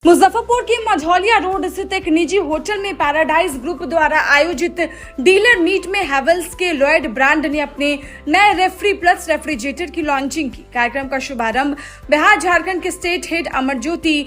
मुजफ्फरपुर के मझौलिया रोड स्थित एक निजी होटल में पैराडाइज ग्रुप द्वारा आयोजित डीलर मीट में हैवेल्स के लॉयड ब्रांड ने अपने नए रेफ्री प्लस रेफ्रिजरेटर की लॉन्चिंग की। कार्यक्रम का शुभारंभ बिहार झारखंड के state head Amarjyoti,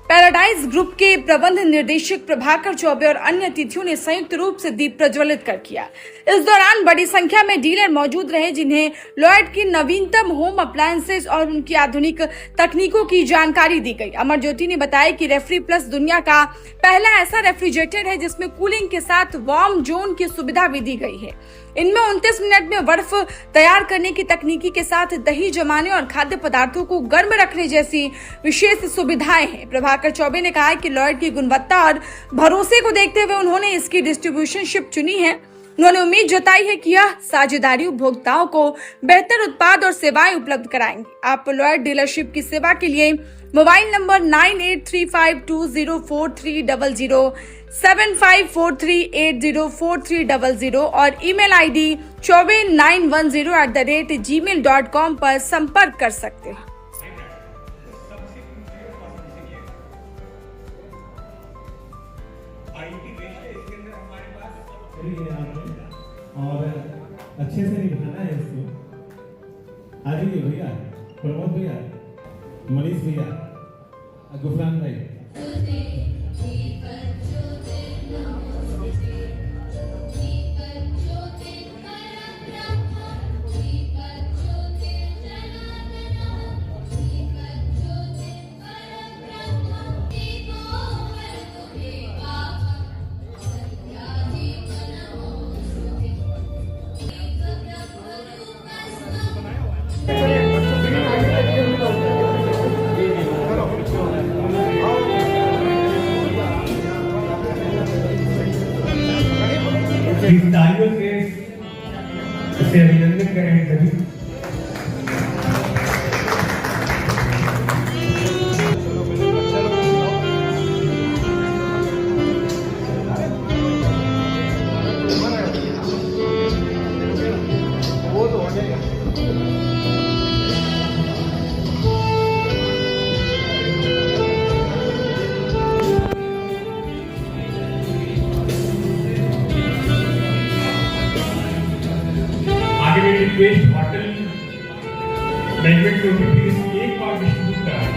paradise group के प्रबंध निर्देशक प्रभाकर चौबे और अन्य अतिथियों ने संयुक्त रूप से दीप प्रज्वलित कर किया। इस दौरान बड़ी संख्या में डीलर मौजूद रहे, जिन्हें लॉयड की नवीनतम होम अप्लायंसेस और उनकी आधुनिक तकनीकों की जानकारी दी गई। अमरज्योति ने बताया कि रेफ्री प्लस दुनिया का पहला ऐसा रेफ्रिजरेटर है जिसमें कूलिंग के साथ वार्म जोन की सुविधा भी दी गई है। इनमें 29 मिनट में बर्फ तैयार करने की तकनीकी के साथ दही जमाने और खाद्य पदार्थों को गर्म रखने जैसी विशेष सुविधाएं हैं। प्रभाकर चौबे ने कहा कि लॉयड की गुणवत्ता और भरोसे को देखते हुए उन्होंने इसकी डिस्ट्रीब्यूशनशिप चुनी है। उन्होंने उम्मीद जताई है कि यह साझेदारी उपभोक्ताओं को बेहतर उत्पाद और सेवाएं उपलब्ध कराएंगी। आप लॉयड डीलरशिप की सेवा के लिए मोबाइल नंबर 9835204300, 7543804300 और ईमेल आईडी choube910@gmail.com पर संपर्क कर सकते हैं। और अच्छे से निभाना है इसको। आ जाइए भैया, प्रमोद भैया, मनीष भैया, गुफरान भाई। तालियों से इसे अभिनंदन करें सभी। वो तो हो जाएगा। रिक्वेस्ट होटल मैनेजमेंट को प्लीज एक बार डिस्ट्रीब्यूट कराएं।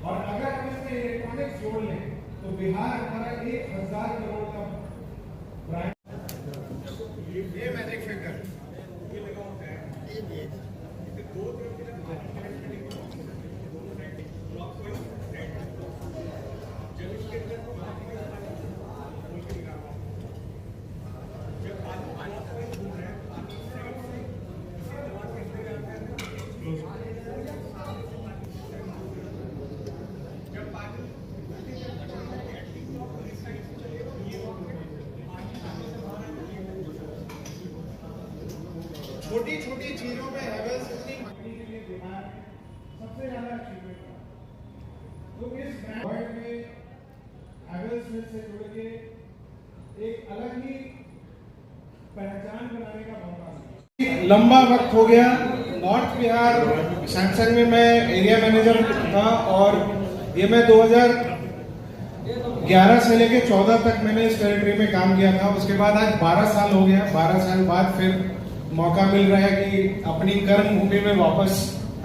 और अगर हम इसमें इलेक्ट्रॉनिक्स जोड़ लें तो बिहार हमारा 1000 करोड़ का ब्रांड। ये मैजिक फिगर ये लगा होता है, ये दो तरफ के जब इसके अंदर छोटी छोटी चीजों पे हैवेल्स इतनी मकड़ी के लिए बिहार सबसे ज्यादा अचीवमेंट है। तो इस ब्रांड में हैवेल्स से जुड़ के एक अलग ही पहचान बनाने का मौका मिला। लंबा वक्त हो गया। नॉर्थ बिहार सैमसंग में मैं एरिया मैनेजर था और ये मैं 2011 से लेके 14 तक मैंने इस टेरिटरी में काम किया था। उसके बाद आज 12 साल हो गया। 12 साल बाद फिर मौका मिल रहा है कि अपनी कर्म भूमि में वापस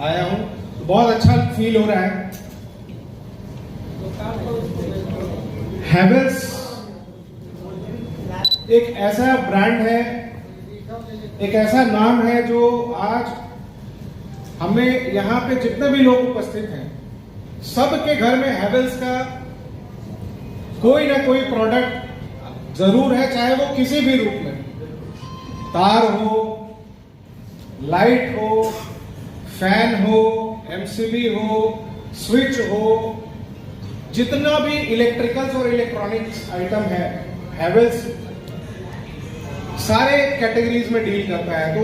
आया हूं, तो बहुत अच्छा फील हो रहा है। हैवेल्स एक ऐसा ब्रांड है, एक ऐसा नाम है जो आज हमें यहाँ पे जितने भी लोग उपस्थित हैं सबके घर में हैवेल्स का कोई ना कोई प्रोडक्ट जरूर है, चाहे वो किसी भी रूप में, तार हो, लाइट हो, फैन हो, एमसीबी हो, स्विच हो, जितना भी इलेक्ट्रिकल्स और इलेक्ट्रॉनिक्स आइटम है, हैवेल्स सारे कैटेगरीज में डील करता है। तो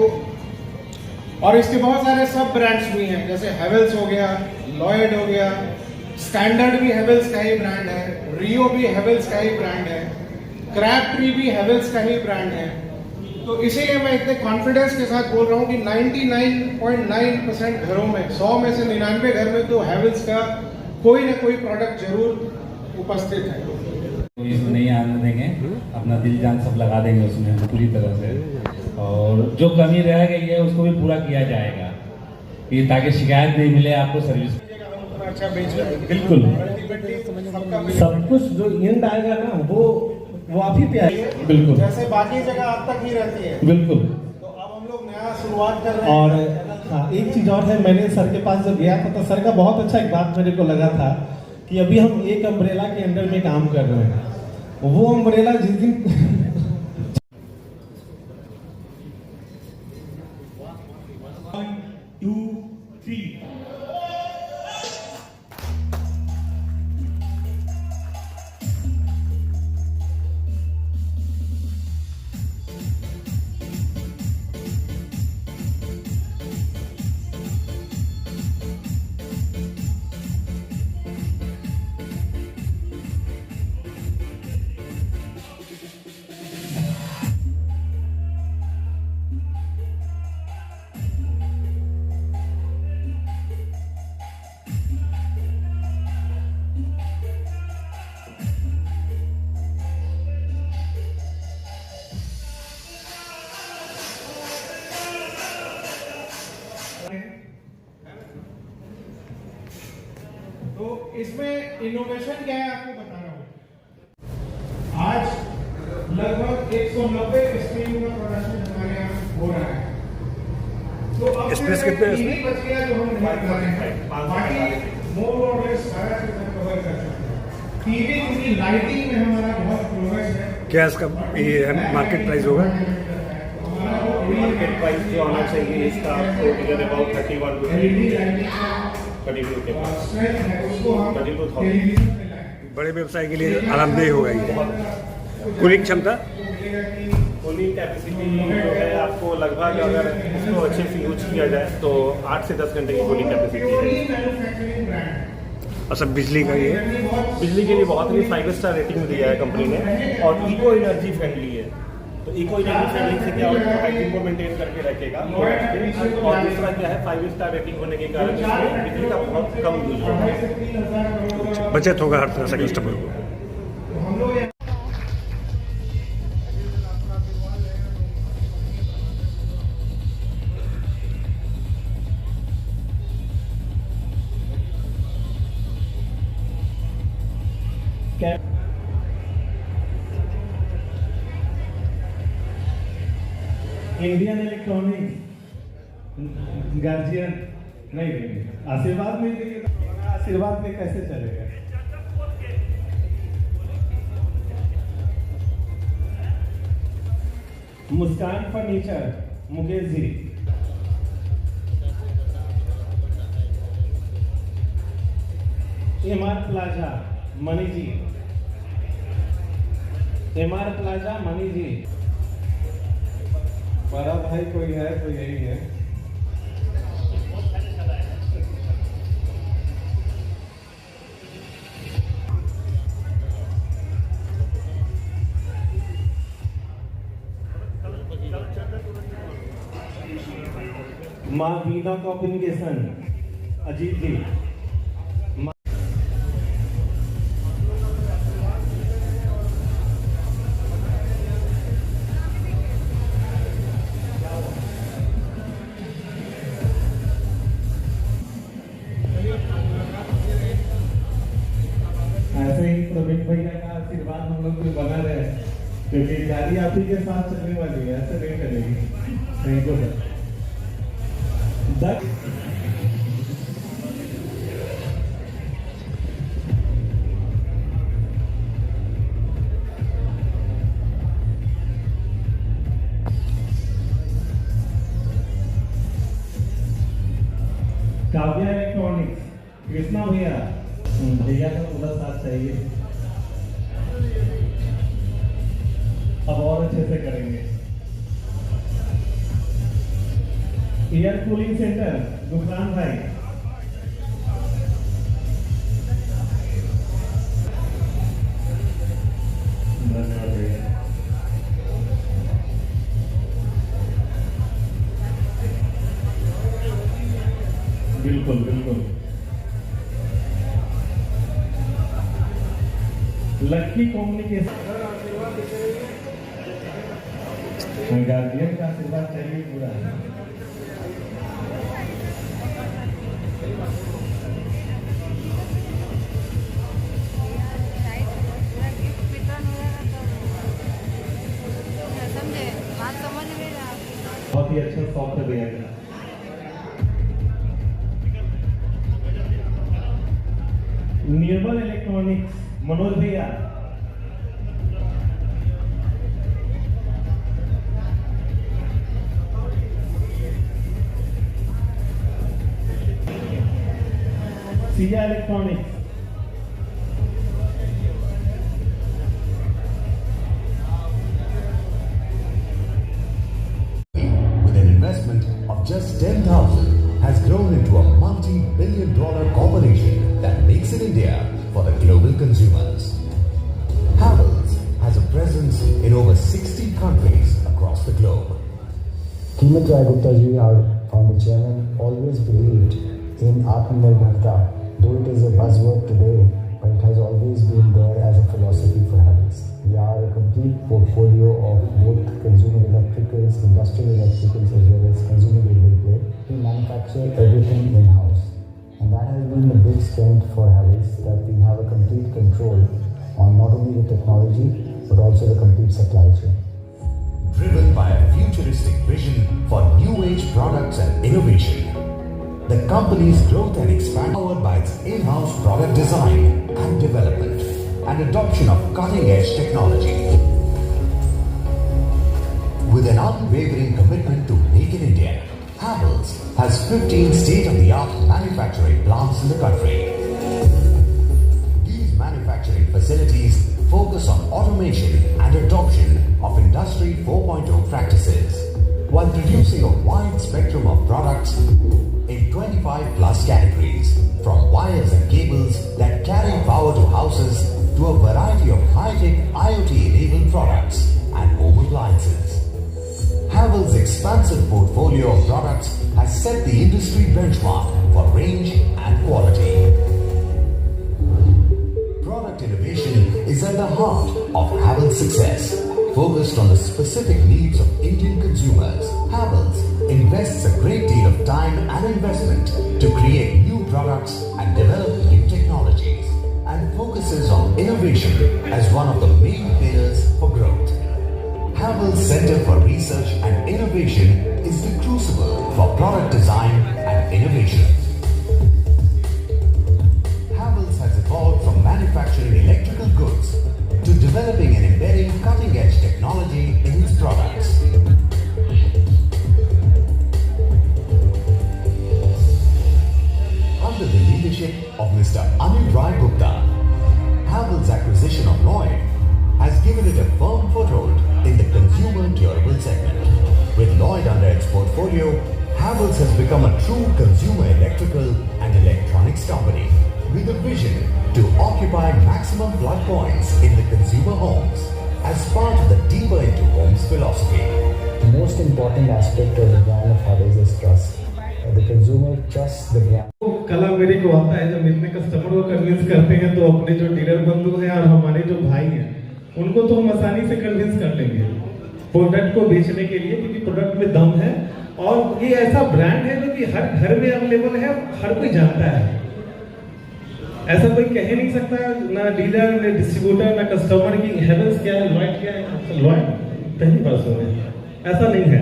और इसके बहुत सारे सब ब्रांड्स भी हैं, जैसे हैवेल्स हो गया, लॉयड हो गया, स्टैंडर्ड भी हैवेल्स का ही ब्रांड है, रियो भी हैवेल्स का ही ब्रांड है, क्रैफ्ट्री भी हैवेल्स का ही ब्रांड है। तो इसीलिए मैं इतने कॉन्फिडेंस के साथ बोल रहा हूँ कि 99.9% घरों में, 100 में से 99 घर में तो हैवेल्स का कोई ना कोई प्रोडक्ट जरूर उपस्थित है। तो इसमें नहीं आने देंगे, अपना दिल जान सब लगा देंगे उसमें पूरी तरह से, और जो कमी रह गई है उसको भी पूरा किया जाएगा, ये ताकि शिकायत नहीं मिले आपको सर्विस। अच्छा बेच रहे हैं, बिल्कुल सब कुछ जो एंड आएगा ना वो आप ही पे आएगा, बिल्कुल जैसे बाकी जगह अब तक ही रहती है। बिल्कुल। तो अब हम लोग नया शुरुआत कर रहे हैं। और हाँ, एक चीज और है, मैंने सर के पास जब गया था तो सर का बहुत अच्छा एक बात मेरे को लगा था कि अभी हम एक अम्ब्रेला के अंडर में काम कर रहे हैं, वो अम्ब्रेला जिस दिन तो इसमें इनोवेशन क्या है आपको बता रहा हूँ। आज लगभग 190 स्क्रीन का प्रोडक्शन हमारे यहाँ हो रहा है। तो अब स्पेस कितने हैं टीवी बच गया जो हम नहीं कर रहे हैं, बाकी मोर और लेस सारा चीज कवर कर सकते हैं। टीवी क्योंकि लाइटिंग में हमारा बहुत प्रोग्रेस है। क्या इसका ये मार्केट प्राइस होगा? मार्केट प्राइस जो आना चाहिए इसका आपको नियर अबाउट 31 टू 32 के पास 32,000। बड़े व्यवसाय के लिए आरामदेह होगा ये। कूलिंग क्षमता, कूलिंग कैपेसिटी जो है आपको लगभग, अगर इसको अच्छे से यूज किया जाए तो 8 से 10 घंटे की कूलिंग कैपेसिटी है। और सब बिजली का ये बिजली के लिए बहुत ही 5 स्टार रेटिंग दिया है कंपनी ने, और इको एनर्जी फ्रेंडली है। तो इको एनर्जी फ्रेंडली से क्या होगा, हाइजीन को मेंटेन करके रखेगा। और दूसरा क्या है, 5 स्टार रेटिंग होने के कारण इसमें बिजली का बहुत कम यूज होगा, बचत होगा हर तरह से कस्टमर को। इंडियन इलेक्ट्रॉनिक्स गार्जियन नहीं देंगे, आशीर्वाद नहीं देंगे तो आशीर्वाद में कैसे चलेगा। मुस्कान furniture Mukesh ji, MR plaza money जी, एमआर प्लाजा मनी जी। बड़ा भाई कोई है तो यही है। माँ वीणा कम्युनिकेशन अजीत जी, ऐसे ही प्रवीण भैया का आशीर्वाद हम लोग को बना रहे, क्योंकि गाड़ी आप ही के साथ चलने वाली है, ऐसे नहीं चलेगी। Thank you sir. भैया का पूरा साथ चाहिए। अब और अच्छे से करेंगे। एयर कूलिंग सेंटर गुफरान भाई, धन्यवाद भैया। बिल्कुल बिल्कुल। लकी कम्युनिकेशन, गार्जियन का आशीर्वाद चाहिए पूरा। समझे बात समझ में रहा। बहुत ही अच्छा सॉफ्ट भैया का। निर्मल इलेक्ट्रॉनिक्स मनोज भैया, Siya electronics, with an investment of just 10,000 has grown into a multi-billion-dollar corporation that makes in India for the global consumers. Havells has a presence in over 60 countries across the globe. Kimat Rai Gupta ji, our founder chairman, always believed in Atmanirbharta, though it is a buzzword today, but it has always been there as a philosophy for Havells. We are a complete portfolio of both consumer electricals, industrial electricals, as well as consumer durable play. We manufacture everything in-house, and that has been the big strength for Havells, that we have a complete control on not only the technology but also the complete supply chain. Driven by a futuristic vision for new age products and innovation, the company's growth and expansion powered by its in-house product design and development and adoption of cutting-edge technology. With an unwavering commitment to make in India, Havells has 15 state-of-the-art manufacturing plants in the country. These manufacturing facilities focus on automation and adoption of Industry 4.0 practices, while producing a wide spectrum of products in 25 plus categories, from wires and cables that carry power to houses to a variety of high-tech IoT-enabled products and home appliances. Havells' expansive portfolio of products has set the industry benchmark for range and quality. Product innovation is at the heart of Havells' success. Focused on the specific needs of Indian consumers, Havells invests a great deal of time and investment to create new products and develop new technologies, and focuses on innovation as one of the main pillars for growth. Havells Center for Research and Innovation is the crucible for product design and innovation. Havells has evolved from manufacturing electrical goods to developing and embedding cutting-edge technology in its products. Under the leadership of Mr. Anil Rai Gupta, Havells' acquisition of Lloyd has given it a firm foothold in the consumer durable segment. With Lloyd under its portfolio, Havells has become a true consumer electrical and electronics company with a vision to occupy maximum plug points in the consumer homes as part of the deeper into homes philosophy. The most important aspect of the brand of Havells is trust. The consumer trusts the brand. कला मेरे को आता है जब इतने customer को convince करते हैं, तो अपने जो डीलर बंधु हैं और हमारे जो भाई हैं, उनको तो हम आसानी से कन्विंस कर लेंगे प्रोडक्ट को बेचने के लिए, क्योंकि प्रोडक्ट में दम है और ये ऐसा ब्रांड है जो कि हर घर में अवेलेबल है, हर कोई जानता है। ऐसा कोई कह नहीं सकता, ना डीलर, ना डिस्ट्रीब्यूटर, ना कस्टमर की हैवेल्स क्या है, लॉयड क्या है। लॉयड पहली बार सुने, ऐसा नहीं है।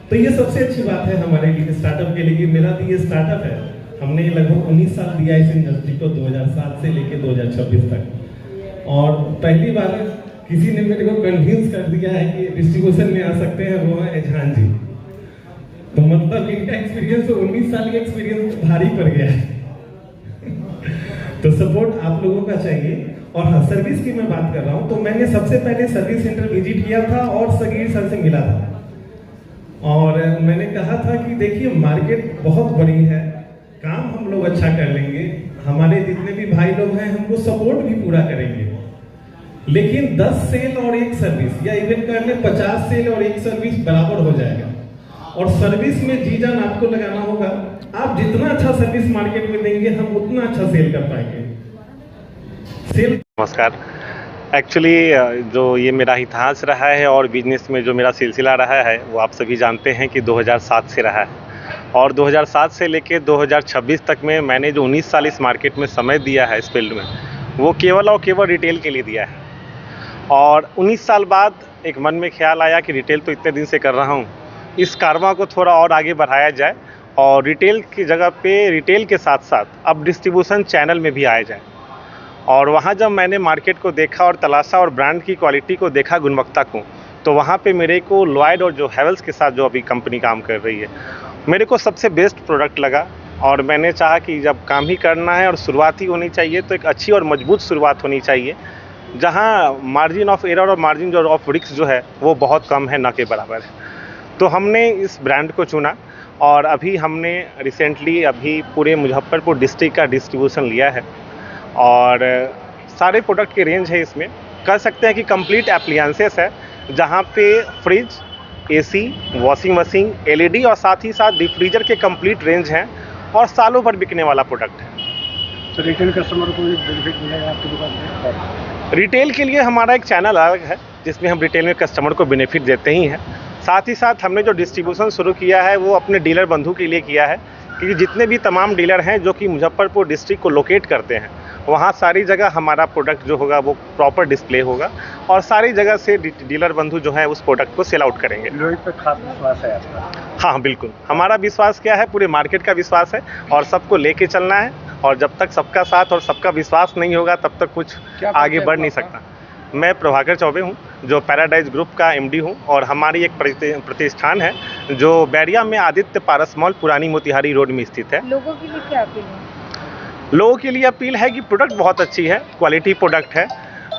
तो ये सबसे अच्छी बात है हमारे लिए, स्टार्टअप के लिए। मेरा भी ये स्टार्टअप है, हमने लगभग 19 साल दिया इस इंडस्ट्री को, 2007 से लेकर 2026 तक। और पहली बार किसी ने मेरे को कन्विंस कर दिया है कि डिस्ट्रीब्यूशन में आ सकते हैं, वो है एजहान जी। तो मतलब इनका एक्सपीरियंस, 19 साल का एक्सपीरियंस भारी पड़ गया है। तो सपोर्ट आप लोगों का चाहिए। और हाँ, सर्विस की मैं बात कर रहा हूँ, तो मैंने सबसे पहले सर्विस सेंटर विजिट किया था और सगीर सर से मिला था, और मैंने कहा था कि देखिए मार्केट बहुत बड़ी है, काम हम लोग अच्छा कर लेंगे, हमारे जितने भी भाई लोग हैं हमको सपोर्ट भी पूरा करेंगे, लेकिन 10 सेल और 1 सर्विस या इवन कर ले 50 सेल और 1 सर्विस बराबर हो जाएगा। और सर्विस में जी जान आपको लगाना होगा। आप जितना अच्छा सर्विस मार्केट में देंगे हम उतना अच्छा सेल कर पाएंगे। सेल नमस्कार। एक्चुअली जो ये मेरा इतिहास रहा है और बिजनेस में जो मेरा सिलसिला रहा है वो आप सभी जानते हैं कि 2007 से रहा है, और 2007 से लेके 2026 तक में मैंने जो 19 साल इस मार्केट में समय दिया है इस फील्ड में, वो केवल और केवल रिटेल के लिए दिया है। और 19 साल बाद एक मन में ख्याल आया कि रिटेल तो इतने दिन से कर रहा हूँ, इस कारवां को थोड़ा और आगे बढ़ाया जाए और रिटेल की जगह पे रिटेल के साथ साथ अब डिस्ट्रीब्यूशन चैनल में भी आया जाए। और वहाँ जब मैंने मार्केट को देखा और तलाशा और ब्रांड की क्वालिटी को देखा, गुणवत्ता को, तो वहाँ पे मेरे को लॉयड और जो हैवेल्स के साथ जो अभी कंपनी काम कर रही है, मेरे को सबसे बेस्ट प्रोडक्ट लगा। और मैंने चाहा कि जब काम ही करना है और शुरुआत ही होनी चाहिए तो एक अच्छी और मजबूत शुरुआत होनी चाहिए, जहाँ मार्जिन ऑफ एरर और मार्जिन जो ऑफ रिस्क जो है वो बहुत कम है, ना के बराबर है। तो हमने इस ब्रांड को चुना और अभी हमने रिसेंटली अभी पूरे मुजफ्फरपुर डिस्ट्रिक्ट का डिस्ट्रीब्यूशन लिया है और सारे प्रोडक्ट की रेंज है। इसमें कह सकते हैं कि कंप्लीट एप्लियंसेस है, जहाँ पे fridge, AC, washing machine, LED और साथ ही साथ डीप फ्रीजर के कंप्लीट रेंज हैं और सालों भर बिकने वाला प्रोडक्ट है। तो रिटेल कस्टमर को भी बेनिफिट मिलेगा आपकी दुकान में? रिटेल के लिए हमारा एक चैनल अलग है जिसमें हम रिटेल में कस्टमर को बेनिफिट देते ही हैं। साथ ही साथ हमने जो डिस्ट्रीब्यूशन शुरू किया है वो अपने डीलर बंधु के लिए किया है, क्योंकि जितने भी तमाम डीलर हैं जो कि मुजफ्फरपुर डिस्ट्रिक्ट को लोकेट करते हैं, वहाँ सारी जगह हमारा प्रोडक्ट जो होगा वो प्रॉपर डिस्प्ले होगा और सारी जगह से डीलर बंधु जो है उस प्रोडक्ट को सेल आउट करेंगे। लोग पे खास विश्वास है आपका? हाँ बिल्कुल, हमारा विश्वास क्या है, पूरे मार्केट का विश्वास है और सबको लेके चलना है। और जब तक सबका साथ और सबका विश्वास नहीं होगा तब तक कुछ आगे बढ़ नहीं सकता। मैं प्रभाकर चौबे हूँ, जो पैराडाइज ग्रुप का एमडी हूँ, और हमारी एक प्रतिष्ठान है जो बैरिया में आदित्य पारस मॉल पुरानी मोतिहारी रोड में स्थित है। लोगों के लिए क्या अपील है? लोगों के लिए अपील है कि प्रोडक्ट बहुत अच्छी है, क्वालिटी प्रोडक्ट है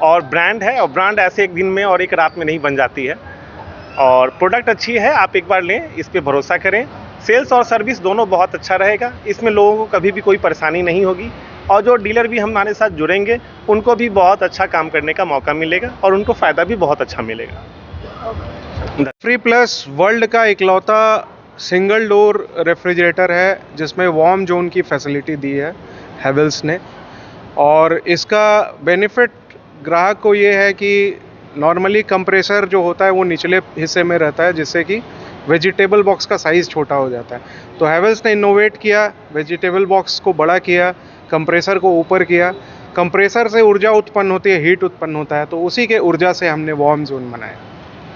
और ब्रांड है, और ब्रांड ऐसे एक दिन में और एक रात में नहीं बन जाती है। और प्रोडक्ट अच्छी है, आप एक बार लें, इस पे भरोसा करें। सेल्स और सर्विस दोनों बहुत अच्छा रहेगा, इसमें लोगों को कभी भी कोई परेशानी नहीं होगी और जो डीलर भी हमारे साथ जुड़ेंगे उनको भी बहुत अच्छा काम करने का मौका मिलेगा और उनको फ़ायदा भी बहुत अच्छा मिलेगा। फ्री प्लस वर्ल्ड का इकलौता सिंगल डोर रेफ्रिजरेटर है जिसमें वार्म जोन की फैसिलिटी दी है हैवेल्स ने, और इसका बेनिफिट ग्राहक को ये है कि नॉर्मली कंप्रेसर जो होता है वो निचले हिस्से में रहता है, जिससे कि वेजिटेबल बॉक्स का साइज़ छोटा हो जाता है। तो हैवेल्स ने इनोवेट किया, वेजिटेबल बॉक्स को बड़ा किया, कंप्रेसर को ऊपर किया। कंप्रेसर से ऊर्जा उत्पन्न होती है, हीट उत्पन्न होता है, तो उसी के ऊर्जा से हमने वार्म जोन बनाया।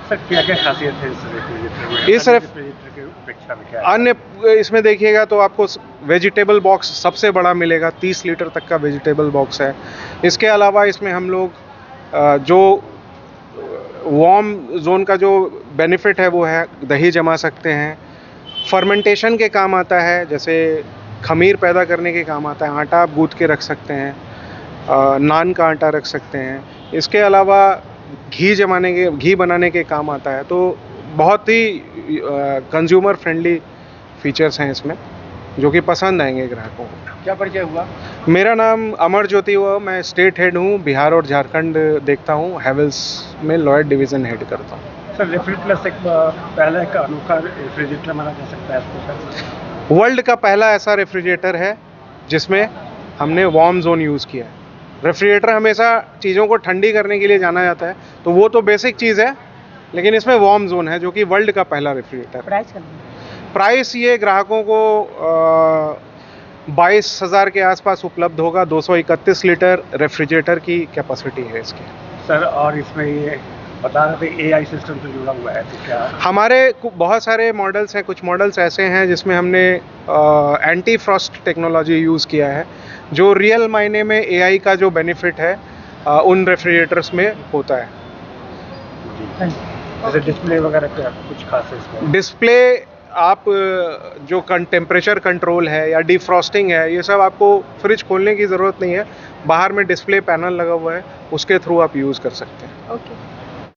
सर क्या क्या खासियत है इस रेफ्रिजरेटर में? इस रेफ्रिजरेटर की अपेक्षा में क्या है? अन्य इसमें देखिएगा तो आपको वेजिटेबल बॉक्स सबसे बड़ा मिलेगा, 30 लीटर तक का वेजिटेबल बॉक्स है। इसके अलावा इसमें हम लोग जो वार्म जोन का जो बेनिफिट है वो है दही जमा सकते हैं, फर्मेंटेशन के काम आता है, जैसे खमीर पैदा करने के काम आता है, आटा आप गूँथ के रख सकते हैं, नान का आटा रख सकते हैं। इसके अलावा घी बनाने के काम आता है। तो बहुत ही कंज्यूमर फ्रेंडली फीचर्स हैं इसमें जो कि पसंद आएंगे ग्राहकों को। क्या परिचय हुआ? मेरा नाम अमर ज्योति हुआ, मैं स्टेट हेड हूँ, बिहार और झारखंड देखता हूँ, हैवेल्स में लॉयड डिवीज़न हेड करता हूँ। सर रेफ्री प्लस एक पहला एक अनोखा रेफ्रिजरेटर माना जा सकता है इसको सर? वर्ल्ड का पहला ऐसा रेफ्रिजरेटर है जिसमें हमने वार्म जोन यूज़ किया है। रेफ्रिजरेटर हमेशा चीज़ों को ठंडी करने के लिए जाना जाता है, तो वो तो बेसिक चीज़ है, लेकिन इसमें वार्म जोन है जो कि वर्ल्ड का पहला रेफ्रिजरेटर। प्राइस ये ग्राहकों को 22,000 के आसपास उपलब्ध होगा। 231 लीटर रेफ्रिजरेटर की कैपेसिटी है इसकी। सर और इसमें ये बता रहे थे AI सिस्टम से जुड़ा हुआ है, तो क्या? हमारे बहुत सारे मॉडल्स हैं, कुछ मॉडल्स ऐसे हैं जिसमें हमने एंटी फ्रॉस्ट टेक्नोलॉजी यूज़ किया है, जो रियल मायने में AI का जो बेनिफिट है उन रेफ्रिजरेटर्स में होता है। जैसे डिस्प्ले वगैरह क्या कुछ खास है इसमें? डिस्प्ले आप जो टेम्परेचर कंट्रोल है या डिफ्रॉस्टिंग है, ये सब आपको फ्रिज खोलने की ज़रूरत नहीं है। बाहर में डिस्प्ले पैनल लगा हुआ है, उसके थ्रू आप यूज़ कर सकते हैं। ओके।